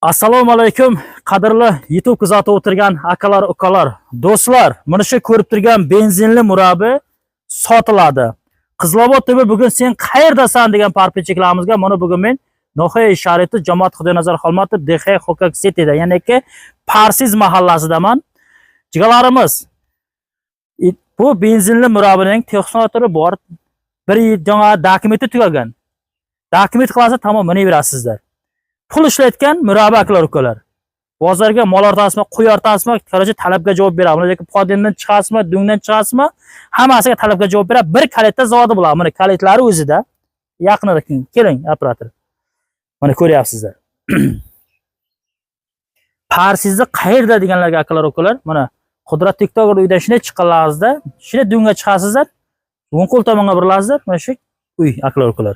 Assalomu alaykum, qadrli YouTube kuzatib o'tirgan akalar, ukalar, do'stlar. Mana shu ko'rib turgan benzinli murabi sotiladi. Qizlobod TV bugun sen qayerdasan degan parpichiklarimizga mana bugun men Noxoy shariti Jamoat Xudonazar Xolmatov DX Xokak Cityda, ya'ni ki Parsiz mahallasidaman. Jigalarimiz bu benzinli murabining texnomotori bor. Bir jonga dokumenti tugagan. Dokument qilsa tamom mana berasizlar. Pul ishlayotgan murabbi akalar ukalar. Bozorga mol ortasizmi, qo'y ortasizmi, qaracha talabga javob beradi. Lekin podindan chiqasizmi, dungdan chiqasizmi, hammasiga talabga javob beradi. Bir kalitda zavodi bo'ladi. Mana kalitlari o'zida. Yaqinida keling, operator. Mana ko'ryapsizlar. Parsizni qayerda deganlarga akalar ukalar, mana Qudrat TikToker uydan shunday chiqqanlaringizda, shunday dungga chiqasizlar. O'ng qo'l tomonga burilasizlar. Mana shu uy akalar ukalar.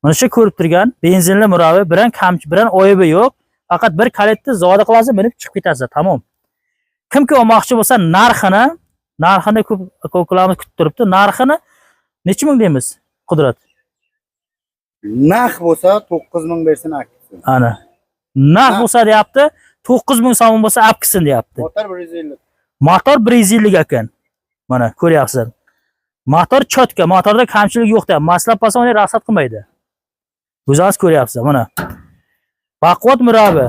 Mana shu ko'rib turgan benzinli murabi bilan kamchi bilan oybi yo'q. Faqat bir kalitni zavod qilasiz, minib chiqib ketasizlar, tamom. Kimki olmoqchi bo'lsa, narxini ko'p ko'klarimiz kutib turibdi. Narxini necha ming deymiz, Qudrat? Narx bo'lsa 9000 bersin aksin. Ana. Narx bo'lsa deyapti, 9000 so'm bo'lsa apkisin deyapti. Motor 150. Motor 150 ekan. Mana ko'ryapsizlar. Motor chotka, motorda kamchilik yo'q deb, maslab bo'lsa uni ruxsat qilmaydi. O'zingiz ko'ryapsizlar, mana. Baquvvat murabi.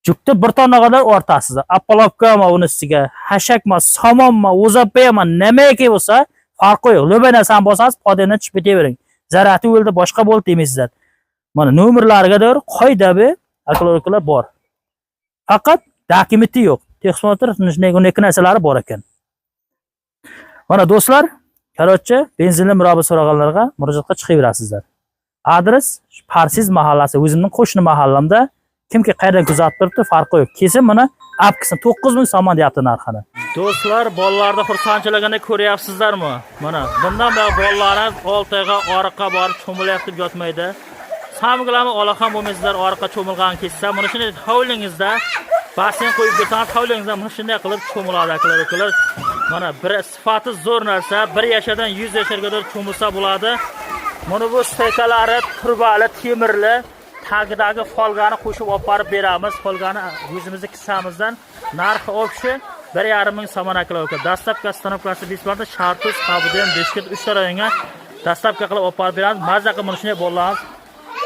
Jukda bir tonna qadar o'rtasizlar. Apolopkama unisiga, hashakma, somonma, o'zapayama, nimaiki bo'lsa, farqi yo'q. Lo'banasan bo'lsangiz, podindan chiqib ketavering. Zarati o'ldi, boshqa bo'ldi demaysizlar. Mana nomerlariga do'g'ri qoidabi akalar bor. Faqat dokumenti yo'q. Texnomotor shunday narsalari bor ekan. Mana do'stlar, qaroqchi benzinli murabi so'raganlarga murojaatga chiqaverasizlar. Adres Parsiz mahallasi, o'zimning qo'shni mahallamda. Kimki qayerdan kuzatib turibdi, farqi yo'q. Kesin mana apkisin 9000 so'm deyapti narxini. Do'stlar, bolalarni xursandchiligini ko'ryapsizlarmi? Mana bundan buyon bolalarimiz oltiga orqa borib cho'milyapti deb yotmaydi. Samgilami olaxon bo'lmaysizlar, orqa cho'milgan kessa, mana shunday hovlingizda basen qo'yib bersangiz, hovlingizda mana shunday qilib cho'miladi akalar. Mana bir sifati zo'r narsa, bir yashadan 100 yasharga qadar cho'milsa bo'ladi. Mana bu steykalari turbali, temirli, tagidagi folgani qo'shib olib borib beramiz. Folgani o'zimizning kissamizdan narxi o'pshi 1,5 ming so'm akalar. Dastlabki stanovkasi besplatno Shartuz, Qabudan, Beshkent 3 ta rayonga dastlabki qilib olib borib beramiz. Mazza qilib mana shunday bolalarimiz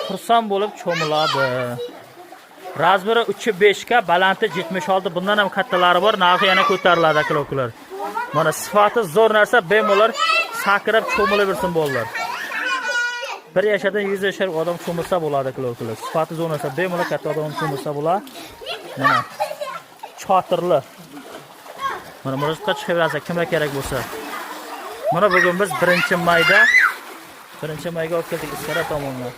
xursand bo'lib cho'miladi. Razbiri 3.5 ga, balanti 76, bundan ham kattalari bor, narxi yana ko'tariladi akalar. Mana sifati zo'r narsa, bemalol sakrab cho'milaversin bolalar. Bir yashadan 100 yashar odam cho'milsa bo'ladi akalar. Sifati zo'r narsa, bemalol katta odam cho'milsa bo'ladi. Mana chotirli. Mana murojaatga chiqaverasiz, kimga kerak bo'lsa. Mana bugun biz 1-mayda olib keldik Iskara tomonga.